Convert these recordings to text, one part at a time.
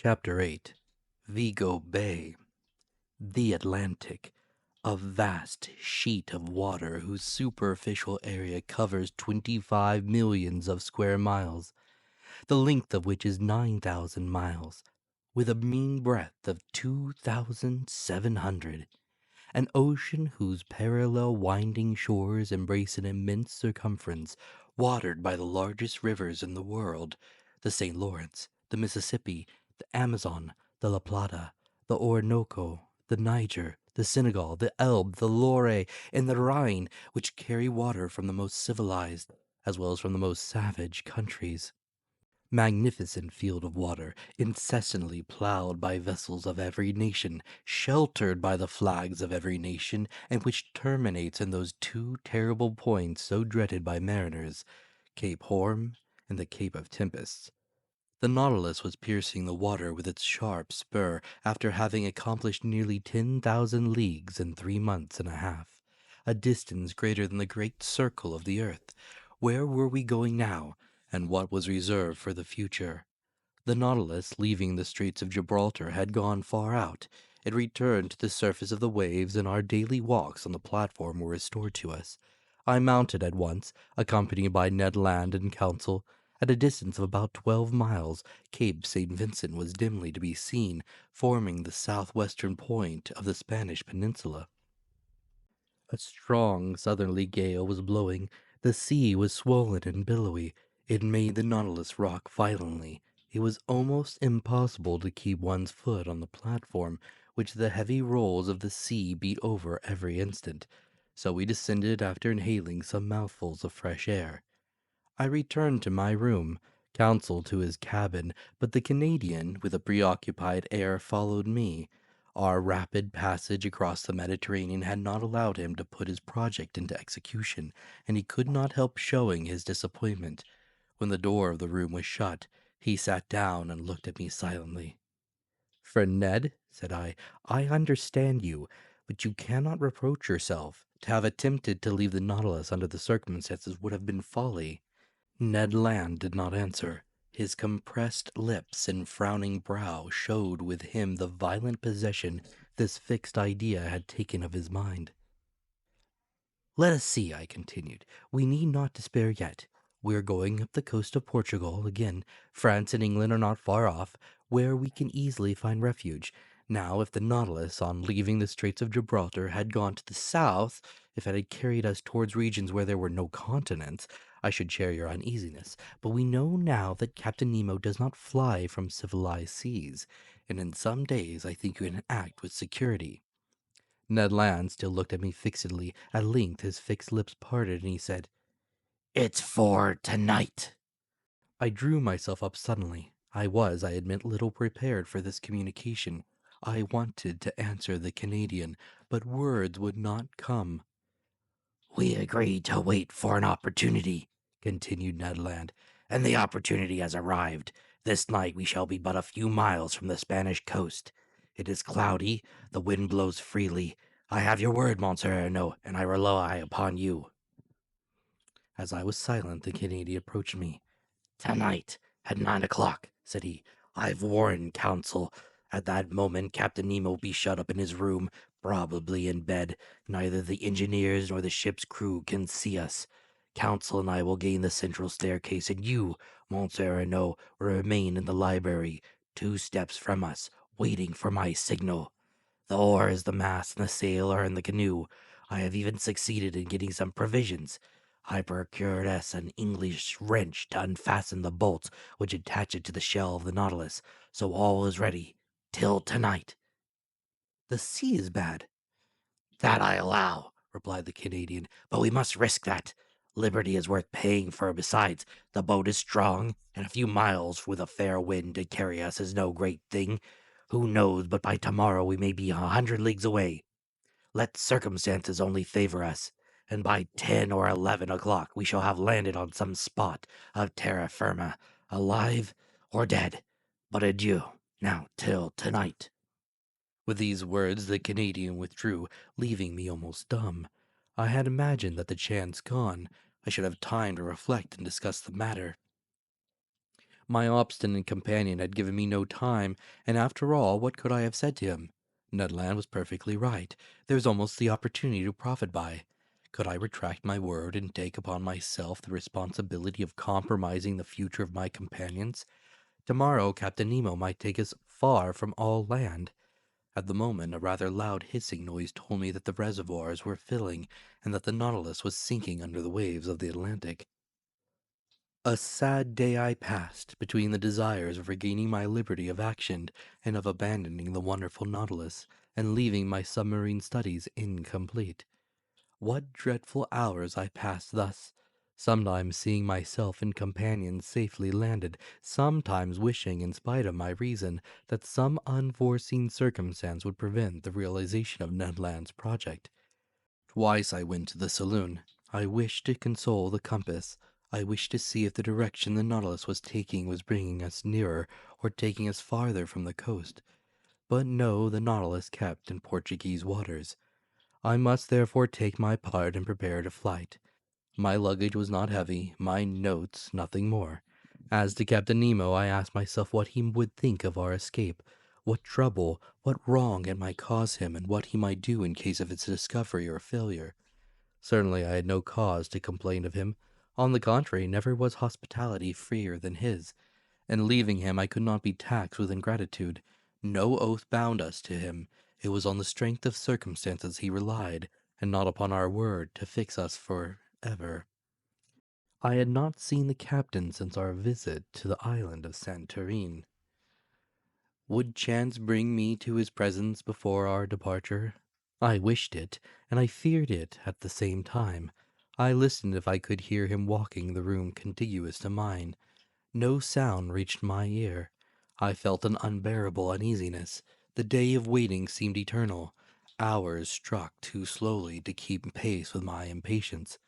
Chapter 8 Vigo Bay. The Atlantic, a vast sheet of water whose superficial area covers 25 millions of square miles, the length of which is 9,000 miles, with a mean breadth of 2,700. An ocean whose parallel winding shores embrace an immense circumference, watered by the largest rivers in the world, the St. Lawrence, the Mississippi, the Amazon, the La Plata, the Orinoco, the Niger, the Senegal, the Elbe, the Loire, and the Rhine, which carry water from the most civilized as well as from the most savage countries. Magnificent field of water, incessantly plowed by vessels of every nation, sheltered by the flags of every nation, and which terminates in those two terrible points so dreaded by mariners, Cape Horn and the Cape of Tempests. The Nautilus was piercing the water with its sharp spur after having accomplished nearly 10,000 leagues in 3 months and a half, a distance greater than the great circle of the earth. Where were we going now, and what was reserved for the future? The Nautilus, leaving the Straits of Gibraltar, had gone far out. It returned to the surface of the waves, and our daily walks on the platform were restored to us. I mounted at once, accompanied by Ned Land and counsel. At a distance of about 12 miles, Cape St. Vincent was dimly to be seen, forming the southwestern point of the Spanish peninsula. A strong southerly gale was blowing. The sea was swollen and billowy. It made the Nautilus rock violently. It was almost impossible to keep one's foot on the platform, which the heavy rolls of the sea beat over every instant. So we descended after inhaling some mouthfuls of fresh air. I returned to my room, Counsel to his cabin, but the Canadian, with a preoccupied air, followed me. Our rapid passage across the Mediterranean had not allowed him to put his project into execution, and he could not help showing his disappointment. When the door of the room was shut, he sat down and looked at me silently. "Friend Ned," said "I understand you, but you cannot reproach yourself. To have attempted to leave the Nautilus under the circumstances would have been folly." Ned Land did not answer. His compressed lips and frowning brow showed with him the violent possession this fixed idea had taken of his mind. "Let us see," I continued. "We need not despair yet. We are going up the coast of Portugal again. France and England are not far off, where we can easily find refuge. Now, if the Nautilus, on leaving the Straits of Gibraltar, had gone to the south, if it had carried us towards regions where there were no continents, I should share your uneasiness. But we know now that Captain Nemo does not fly from civilized seas, and in some days I think you can act with security." Ned Land still looked at me fixedly. At length his fixed lips parted, and he said, "It's for tonight." I drew myself up suddenly. I was, I admit, little prepared for this communication. I wanted to answer the Canadian, but words would not come. "We agreed to wait for an opportunity," continued Ned Land, "and the opportunity has arrived. This night we shall be but a few miles from the Spanish coast. It is cloudy, the wind blows freely. I have your word, Monsieur Aronnax, and I rely upon you." As I was silent, the Canadian approached me. "Tonight, at 9 o'clock," said he. "I've warned counsel. At that moment, Captain Nemo will be shut up in his room, probably in bed. Neither the engineers nor the ship's crew can see us. Counsel and I will gain the central staircase, and you, Monsieur Renaud, will remain in the library, 2 steps from us, waiting for my signal. The oars, the mast, and the sail are in the canoe. I have even succeeded in getting some provisions. I procured us an English wrench to unfasten the bolts which attach it to the shell of the Nautilus, so all is ready till tonight." "The sea is bad." "That I allow," replied the Canadian, "but we must risk that. Liberty is worth paying for. Besides, the boat is strong, and a few miles with a fair wind to carry us is no great thing. Who knows but by tomorrow we may be 100 leagues away? Let circumstances only favor us, and by 10 or 11 o'clock we shall have landed on some spot of terra firma, alive or dead. But adieu, now till tonight." With these words the Canadian withdrew, leaving me almost dumb. I had imagined that the chance gone, I should have time to reflect and discuss the matter. My obstinate companion had given me no time, and after all, what could I have said to him? Ned Land was perfectly right. There was almost the opportunity to profit by. Could I retract my word and take upon myself the responsibility of compromising the future of my companions? Tomorrow Captain Nemo might take us far from all land. At the moment, a rather loud hissing noise told me that the reservoirs were filling and that the Nautilus was sinking under the waves of the Atlantic. A sad day I passed between the desires of regaining my liberty of action and of abandoning the wonderful Nautilus and leaving my submarine studies incomplete. What dreadful hours I passed thus, sometimes seeing myself and companions safely landed, sometimes wishing, in spite of my reason, that some unforeseen circumstance would prevent the realization of Ned Land's project. Twice I went to the saloon. I wished to console the compass. I wished to see if the direction the Nautilus was taking was bringing us nearer or taking us farther from the coast. But no, the Nautilus kept in Portuguese waters. I must therefore take my part and prepare to flight. My luggage was not heavy, my notes nothing more. As to Captain Nemo, I asked myself what he would think of our escape, what trouble, what wrong it might cause him, and what he might do in case of its discovery or failure. Certainly I had no cause to complain of him. On the contrary, never was hospitality freer than his. In leaving him I could not be taxed with ingratitude. No oath bound us to him. It was on the strength of circumstances he relied, and not upon our word to fix us for ever. I had not seen the captain since our visit to the island of Santorin. Would chance bring me to his presence before our departure? I wished it, and I feared it at the same time. I listened if I could hear him walking the room contiguous to mine. No sound reached my ear. I felt an unbearable uneasiness. The day of waiting seemed eternal. Hours struck too slowly to keep pace with my impatience.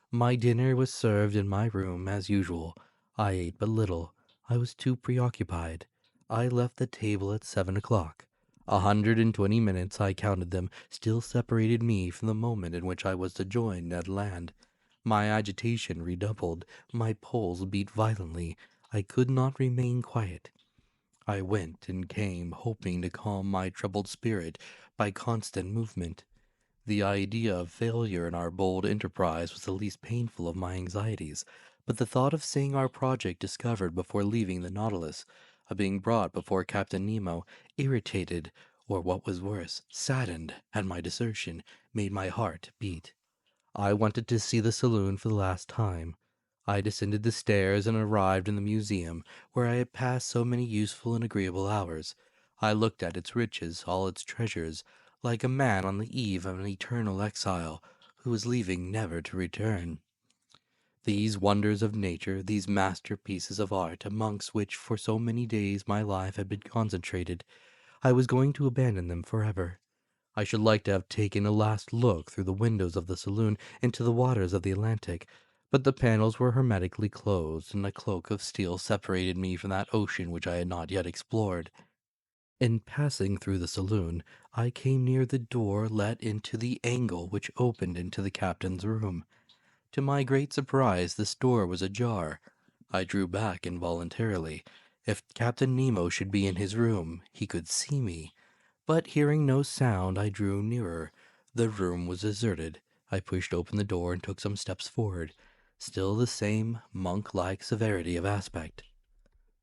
My dinner was served in my room as usual. I ate but little. I was too preoccupied. I left the table at 7 o'clock. 120 minutes, I counted them, still separated me from the moment in which I was to join Ned Land. My agitation redoubled. My pulse beat violently. I could not remain quiet. I went and came, hoping to calm my troubled spirit by constant movement. The idea of failure in our bold enterprise was the least painful of my anxieties, but the thought of seeing our project discovered before leaving the Nautilus, of being brought before Captain Nemo, irritated, or what was worse, saddened at my desertion, made my heart beat. I wanted to see the saloon for the last time. I descended the stairs and arrived in the museum, where I had passed so many useful and agreeable hours. I looked at its riches, all its treasures, like a man on the eve of an eternal exile, who was leaving never to return. These wonders of nature, these masterpieces of art, amongst which for so many days my life had been concentrated, I was going to abandon them forever. I should like to have taken a last look through the windows of the saloon into the waters of the Atlantic, but the panels were hermetically closed, and a cloak of steel separated me from that ocean which I had not yet explored. In passing through the saloon, I came near the door let into the angle which opened into the captain's room. To my great surprise, this door was ajar. I drew back involuntarily. If Captain Nemo should be in his room, he could see me. But hearing no sound, I drew nearer. The room was deserted. I pushed open the door and took some steps forward. Still the same monk-like severity of aspect.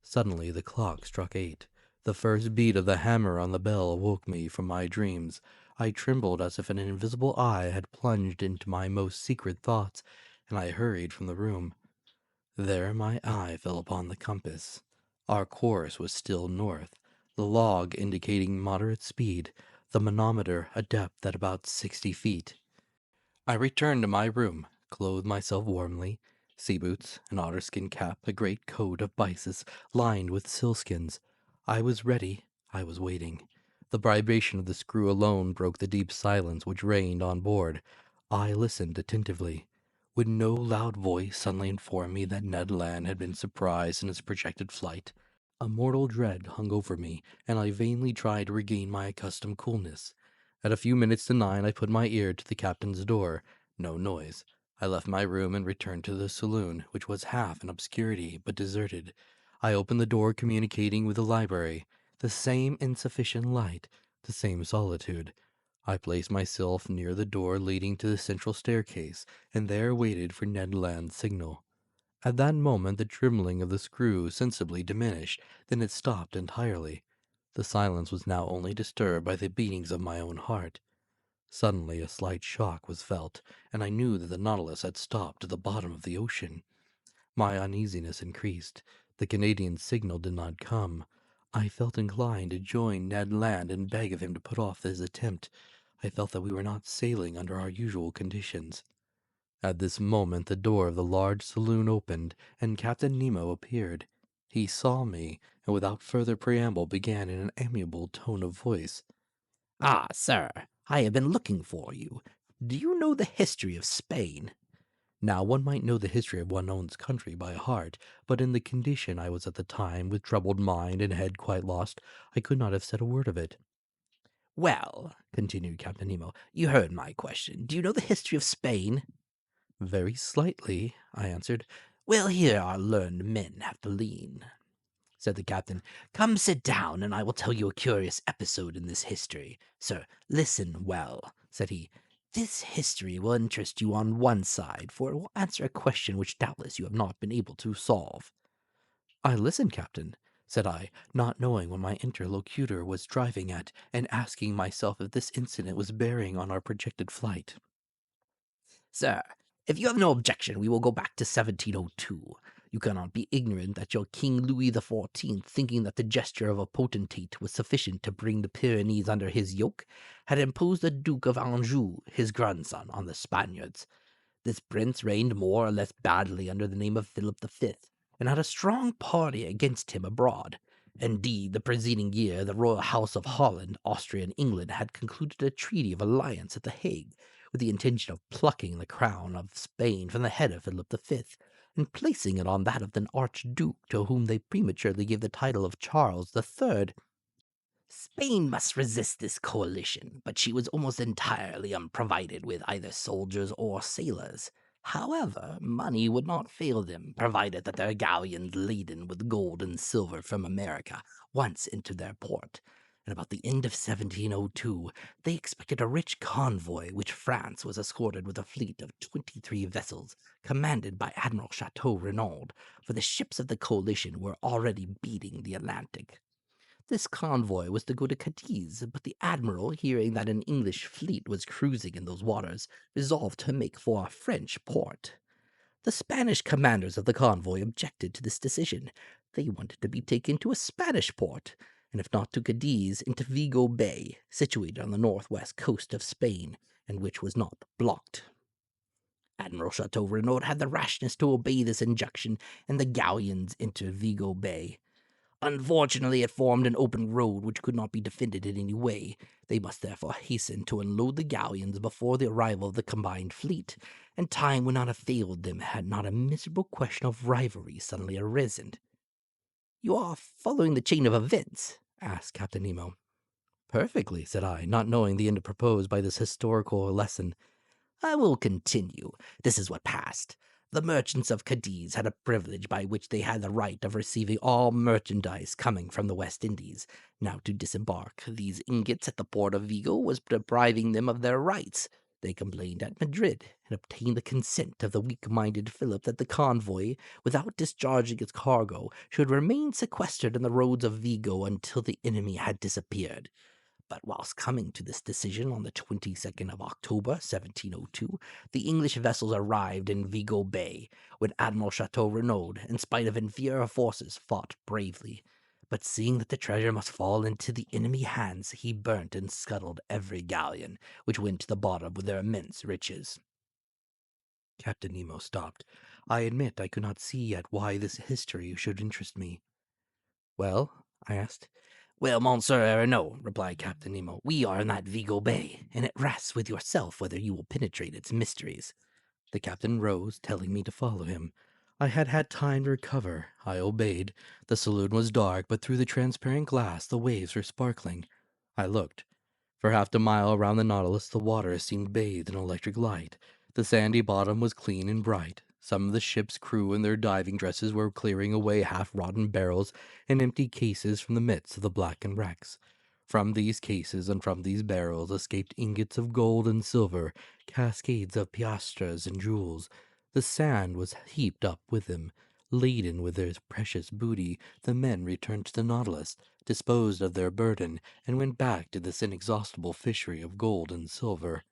Suddenly the clock struck 8. The first beat of the hammer on the bell awoke me from my dreams. I trembled as if an invisible eye had plunged into my most secret thoughts, and I hurried from the room. There my eye fell upon the compass. Our course was still north, the log indicating moderate speed, the manometer a depth at about 60 feet. I returned to my room, clothed myself warmly, sea boots, an otterskin cap, a great coat of byssus lined with sealskins. I was ready, I was waiting. The vibration of the screw alone broke the deep silence which reigned on board. I listened attentively. Would no loud voice suddenly inform me that Ned Land had been surprised in his projected flight? A mortal dread hung over me, and I vainly tried to regain my accustomed coolness. At a few minutes to 9 I put my ear to the captain's door. No noise. I left my room and returned to the saloon, which was half in obscurity but deserted. I opened the door communicating with the library. The same insufficient light, the same solitude. I placed myself near the door leading to the central staircase, and there waited for Ned Land's signal. At that moment the trembling of the screw sensibly diminished, then it stopped entirely. The silence was now only disturbed by the beatings of my own heart. Suddenly a slight shock was felt, and I knew that the Nautilus had stopped at the bottom of the ocean. My uneasiness increased. The Canadian's signal did not come. I felt inclined to join Ned Land and beg of him to put off his attempt. I felt that we were not sailing under our usual conditions. At this moment the door of the large saloon opened, and Captain Nemo appeared. He saw me, and without further preamble began in an amiable tone of voice. Ah, sir, I have been looking for you. Do you know the history of Spain? Now one might know the history of one's own country by heart, but in the condition I was at the time, with troubled mind and head quite lost, I could not have said a word of it. Well, continued Captain Nemo, you heard my question. Do you know the history of Spain? Very slightly, I answered. Well, here our learned men have to lean, said the captain. Come sit down, and I will tell you a curious episode in this history. Sir, listen well, said he. This history will interest you on one side, for it will answer a question which doubtless you have not been able to solve. I listen, Captain, said I, not knowing what my interlocutor was driving at, and asking myself if this incident was bearing on our projected flight. Sir, if you have no objection, we will go back to 1702. You cannot be ignorant that your King Louis XIV, thinking that the gesture of a potentate was sufficient to bring the Pyrenees under his yoke, had imposed the Duke of Anjou, his grandson, on the Spaniards. This prince reigned more or less badly under the name of Philip V, and had a strong party against him abroad. Indeed, the preceding year the royal house of Holland, Austria, and England had concluded a treaty of alliance at the Hague, with the intention of plucking the crown of Spain from the head of Philip V, and placing it on that of the Archduke, to whom they prematurely gave the title of Charles III. Spain must resist this coalition, but she was almost entirely unprovided with either soldiers or sailors. However, money would not fail them, provided that their galleons laden with gold and silver from America once entered their port. And about the end of 1702, they expected a rich convoy, which France was escorted with a fleet of 23 vessels, commanded by Admiral Chateau Renaud, for the ships of the coalition were already beating the Atlantic. This convoy was to go to Cadiz, but the admiral, hearing that an English fleet was cruising in those waters, resolved to make for a French port. The Spanish commanders of the convoy objected to this decision. They wanted to be taken to a Spanish port, and if not to Cadiz, into Vigo Bay, situated on the northwest coast of Spain, and which was not blocked. Admiral Chateau Renaud had the rashness to obey this injunction, and the galleons entered Vigo Bay. Unfortunately, it formed an open road which could not be defended in any way. They must therefore hasten to unload the galleons before the arrival of the combined fleet, and time would not have failed them had not a miserable question of rivalry suddenly arisen. You are following the chain of events? Asked Captain Nemo. Perfectly, said I, not knowing the end proposed by this historical lesson. I will continue. This is what passed. The merchants of Cadiz had a privilege by which they had the right of receiving all merchandise coming from the West Indies. Now, to disembark these ingots at the port of Vigo was depriving them of their rights. They complained at Madrid, and obtained the consent of the weak-minded Philip that the convoy, without discharging its cargo, should remain sequestered in the roads of Vigo until the enemy had disappeared. But whilst coming to this decision on the 22nd of October, 1702, the English vessels arrived in Vigo Bay, when Admiral Chateau Renaud, in spite of inferior forces, fought bravely. But seeing that the treasure must fall into the enemy hands, he burnt and scuttled every galleon, which went to the bottom with their immense riches. Captain Nemo stopped. I admit I could not see yet why this history should interest me. Well, I asked. Well, Monsieur Aronnax, replied Captain Nemo, we are in that Vigo Bay, and it rests with yourself whether you will penetrate its mysteries. The captain rose, telling me to follow him. I had had time to recover. I obeyed. The saloon was dark, but through the transparent glass the waves were sparkling. I looked. For half a mile around the Nautilus the water seemed bathed in electric light. The sandy bottom was clean and bright. Some of the ship's crew in their diving dresses were clearing away half-rotten barrels and empty cases from the midst of the blackened wrecks. From these cases and from these barrels escaped ingots of gold and silver, cascades of piastres and jewels. The sand was heaped up with them. Laden with their precious booty, the men returned to the Nautilus, disposed of their burden, and went back to this inexhaustible fishery of gold and silver.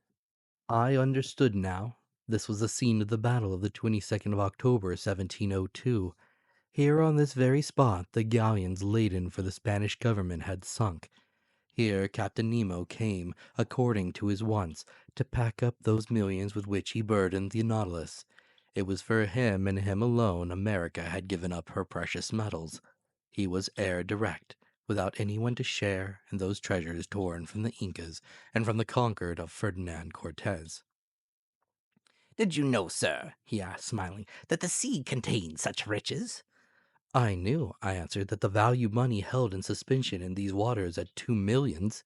I understood now. This was the scene of the battle of the 22nd of October, 1702. Here on this very spot the galleons laden for the Spanish government had sunk. Here Captain Nemo came, according to his wonts, to pack up those millions with which he burdened the Nautilus. It was for him and him alone America had given up her precious metals. He was heir direct, without anyone to share in those treasures torn from the Incas and from the conquered of Ferdinand Cortez. Did you know, sir, he asked, smiling, that the sea contained such riches? I knew, I answered, that the value money held in suspension in these waters at 2 millions.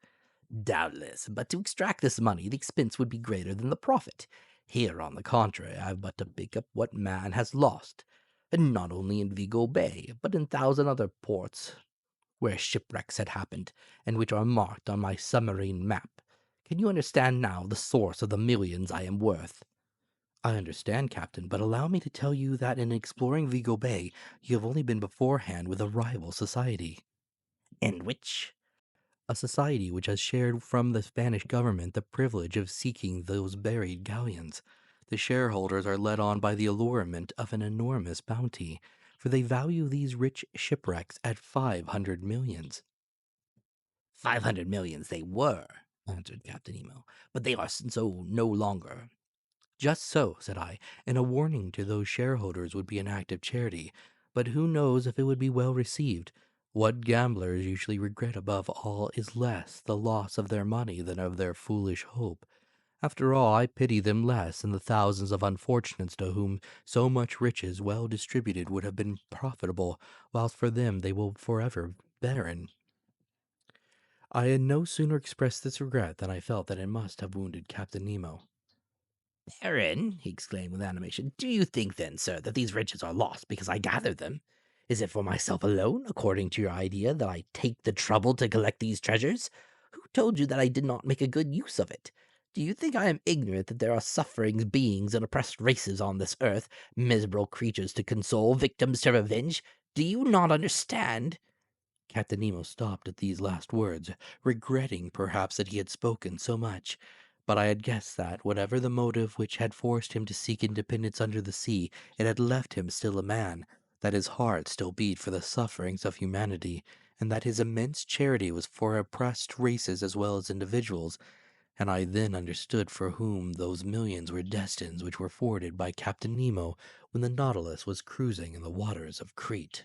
Doubtless, but to extract this money the expense would be greater than the profit. Here, on the contrary, I have but to pick up what man has lost, and not only in Vigo Bay, but in 1,000 other ports where shipwrecks had happened, and which are marked on my submarine map. Can you understand now the source of the millions I am worth? I understand, Captain, but allow me to tell you that in exploring Vigo Bay, you have only been beforehand with a rival society. And which? A society which has shared from the Spanish government the privilege of seeking those buried galleons. The shareholders are led on by the allurement of an enormous bounty, for they value these rich shipwrecks at 500 millions. 500 millions they were, answered Captain Nemo, but they are so no longer. Just so, said I, and a warning to those shareholders would be an act of charity, but who knows if it would be well received? What gamblers usually regret above all is less the loss of their money than of their foolish hope. After all, I pity them less than the thousands of unfortunates to whom so much riches well distributed would have been profitable, whilst for them they will forever barren. I had no sooner expressed this regret than I felt that it must have wounded Captain Nemo. Baron, he exclaimed with animation, do you think then, sir, that these riches are lost because I gathered them? Is it for myself alone, according to your idea, that I take the trouble to collect these treasures? Who told you that I did not make a good use of it? Do you think I am ignorant that there are suffering beings and oppressed races on this earth, miserable creatures to console, victims to revenge? Do you not understand? Captain Nemo stopped at these last words, regretting perhaps that he had spoken so much. But I had guessed that, whatever the motive which had forced him to seek independence under the sea, it had left him still a man, that his heart still beat for the sufferings of humanity, and that his immense charity was for oppressed races as well as individuals, and I then understood for whom those millions were destined which were forwarded by Captain Nemo when the Nautilus was cruising in the waters of Crete.